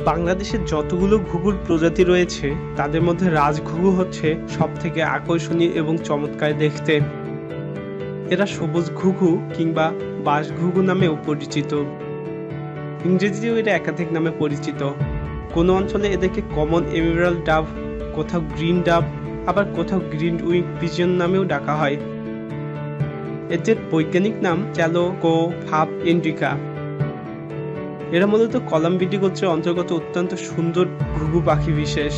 বাংলাদেশে যতগুলো ঘুঘুর প্রজাতি রয়েছে তাদের মধ্যে রাজঘুঘু হচ্ছে সবথেকে আকর্ষণীয় এবং চমৎকার দেখতে। এরা সবুজ ঘুঘু কিংবা বাঁশঘুঘু নামেও পরিচিত। ইংরেজিতেও এরা একাধিক নামে পরিচিত। কোনো অঞ্চলে এদেরকে কমন এমেরাল্ড ডাভ, কোথাও গ্রিন ডাভ, আবার কোথাও গ্রিন উইং পিজন নামেও ডাকা হয়। এদের বৈজ্ঞানিক নাম ক্যালোকোফাব ইন্ডিকা। এরা মূলত কলাম্বিডি গোত্রের অন্তর্গত অত্যন্ত সুন্দর ঘুঘু পাখি বিশেষ।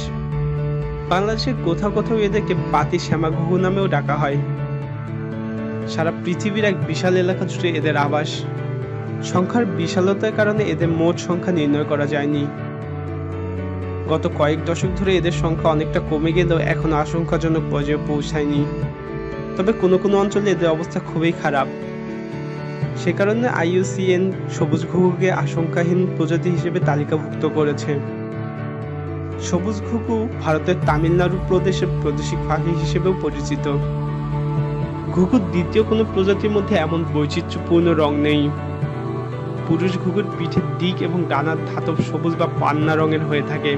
বাংলাদেশের কোথাও কোথাও এদেরকে পাতি শ্যামা ঘুঘু নামেও ডাকা হয়। সারা পৃথিবীর এক বিশাল এলাকা জুড়ে এদের আবাস। সংখ্যার বিশালতার কারণে এদের মোট সংখ্যা নির্ণয় করা যায়নি। গত কয়েক দশক ধরে এদের সংখ্যা অনেকটা কমে গেলেও এখনো আশঙ্কাজনক পর্যায়ে পৌঁছায়নি। তবে কোনো কোনো অঞ্চলে এদের অবস্থা খুবই খারাপ। সে কারণে IUCN সবুজ ঘুঘুকে আশঙ্কাহীন প্রজাতি হিসেবে তালিকাভুক্ত করেছে। সবুজ ঘুঘু ভারতের তামিলনাড়ু প্রদেশের প্রাদেশিক পাখি হিসেবেও পরিচিত। ঘুঘুর দ্বিতীয় কোনো প্রজাতির মধ্যে এমন বৈচিত্র্যপূর্ণ রং নেই। পুরুষ ঘুঘুর পিঠের দিক এবং ডানার ধাতব সবুজ বা পান্না রঙের হয়ে থাকে।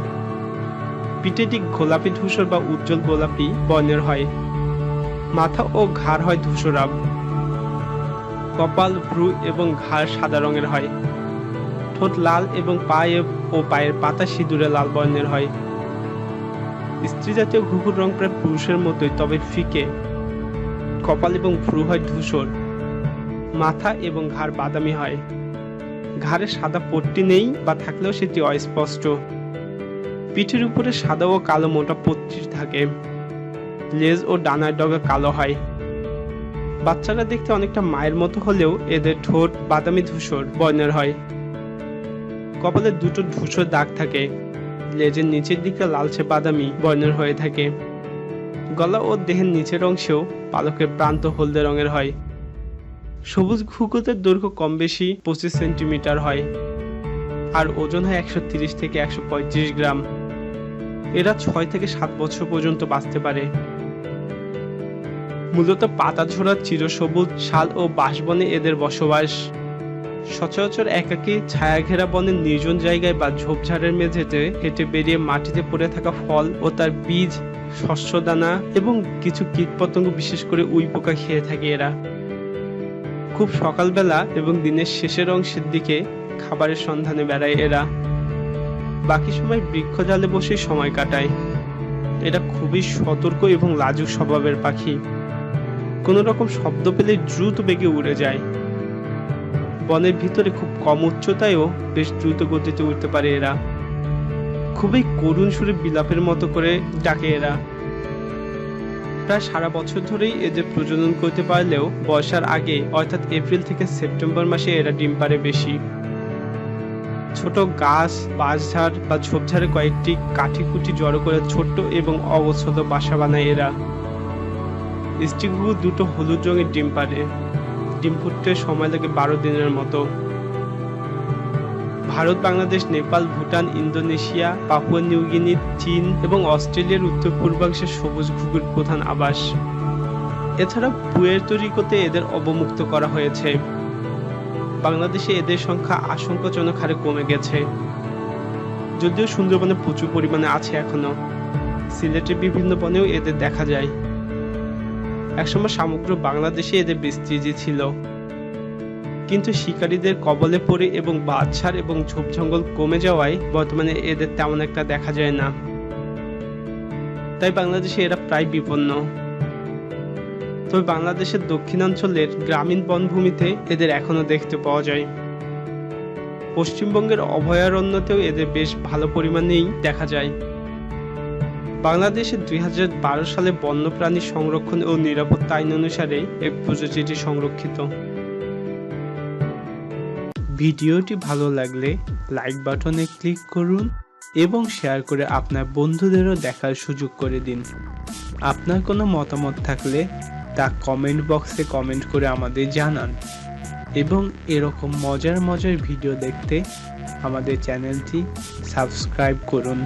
পিঠের দিক গোলাপি ধূসর বা উজ্জ্বল গোলাপি বর্ণের হয়। মাথা ও ঘাড় হয় ধূসরাভ। কপাল, ভ্রু এবং ঘাড় সাদা রঙের হয়। ঠোঁট লাল এবং পায়ের পাতা সিঁদুরে লাল বর্ণের হয়। স্ত্রী জাতীয় ঘুঘুর রং প্রায় পুরুষের মতোই, তবে ফিকে। কপাল এবং ভ্রু হয় ধূসর। মাথা এবং ঘাড় বাদামি হয়। ঘাড়ে সাদা পট্টি নেই বা থাকলেও সেটি অস্পষ্ট। পিঠের উপরে সাদা ও কালো মোটা পট্টি থাকে। লেজ ও ডানার ডগা কালো হয়। বাচ্চারা দেখতে অনেকটা মায়ের মতো হলেও এদের ঠোঁট বাদামি ধূসর বর্ণের হয়। কপালে দুটো ধূসর দাগ থাকে। লেজের নিচের দিকটা লালচে বাদামি বর্ণের হয়ে থাকে। গলা ও দেহের নিচের অংশেও পালকের প্রান্ত হলদে রঙের হয়। সবুজ ঘুঘুদের দৈর্ঘ্য কম বেশি 25 সেন্টিমিটার হয় আর ওজন হয় 130 থেকে 135 গ্রাম। এরা 6 থেকে 7 বছর পর্যন্ত বাঁচতে পারে। মূলত পাতাঝোড়া চিরসবুজ শাল ও বাঁশবনে এদের বসবাস। সচরাচর একাকী ছায়াঘেরা বনের নির্জন জায়গায় বা ঝোপঝাড়ের মেঝেতে হেঁটে বেরিয়ে মাটিতে পড়ে থাকা ফল ও তার বীজ, শস্যদানা এবং কিছু কীটপতঙ্গ বিশেষ করে উই পোকা খেয়ে থাকে এরা। খুব সকালবেলা এবং দিনের শেষের অংশের দিকে খাবারের সন্ধানে বেড়ায় এরা। বাকি সময় বৃক্ষজালে বসে সময় কাটায়। এরা খুবই সতর্ক এবং লাজুক স্বভাবের পাখি। কোনো রকম শব্দ পেলে দ্রুত বেগে উড়ে যায়। বনের ভিতরে খুব কম উচ্চতায়ও বেশ দ্রুত গতিতে উঠতে পারে এরা। খুবই করুণ সুরে বিলাপের মতো করে ডাকে এরা। প্রায় সারা বছর ধরেই এদের প্রজনন করতে পারলেও বর্ষার আগে অর্থাৎ এপ্রিল থেকে সেপ্টেম্বর মাসে এরা ডিম পাড়ে বেশি। ছোট গাছ, বাঁশঝাড় বা ঝোপঝাড়ে কয়েকটি কাঠি কুটি জড়ো করে ছোট্ট এবং অগোছালো বাসা বানায় এরা। স্ত্রী ঘুঘু দুটো হলুদ রঙের ডিম পাড়ে। ডিম ফুটতে সময় লাগে 12 দিনের মতো। Bharat, Bangladesh, Nepal, Bhutan, Indonesia, Papua New Guinea, চীন এবং অস্ট্রেলিয়ার উত্তর পূর্বাংশে সবুজ ঘুঘুর প্রধান আবাস। এছাড়া পুয়ের্তো রিকোতে এদের অবমুক্ত করা হয়েছে। বাংলাদেশে এদের সংখ্যা আশঙ্কাজনক হারে কমে গেছে, যদিও সুন্দরবনে প্রচুর পরিমাণে আছে এখনো। সিলেটের বিভিন্ন বনেও এদের দেখা যায়। একসময় সমগ্র বাংলাদেশে এদের বিস্তৃতি ছিল, কিন্তু শিকারীদের কবলে পড়ে এবং বাঁশঝাড় এবং ঝোপ জঙ্গল কমে যাওয়ায় বর্তমানে এদের তেমন একটা দেখা যায় না। তাই বাংলাদেশে এরা প্রায় বিপন্ন। তবে বাংলাদেশের দক্ষিণাঞ্চলের গ্রামীণ বনভূমিতে এদের এখনো দেখতে পাওয়া যায়। পশ্চিমবঙ্গের অভয়ারণ্যতেও এদের বেশ ভালো পরিমাণেই দেখা যায়। বাংলাদেশে 2012 সালে বন্যপ্রাণী সংরক্ষণ ও নিরাপত্তা আইন অনুসারে এই প্রজাতিটি সংরক্ষিত। ভিডিওটি ভালো লাগলে লাইক বাটনে ক্লিক করুন এবং শেয়ার করে আপনার বন্ধুদেরও দেখার সুযোগ করে দিন। আপনার কোনো মতামত থাকলে তা কমেন্ট বক্সে কমেন্ট করে আমাদের জানান এবং এরকম মজার ভিডিও দেখতে আমাদের চ্যানেলটি সাবস্ক্রাইব করুন।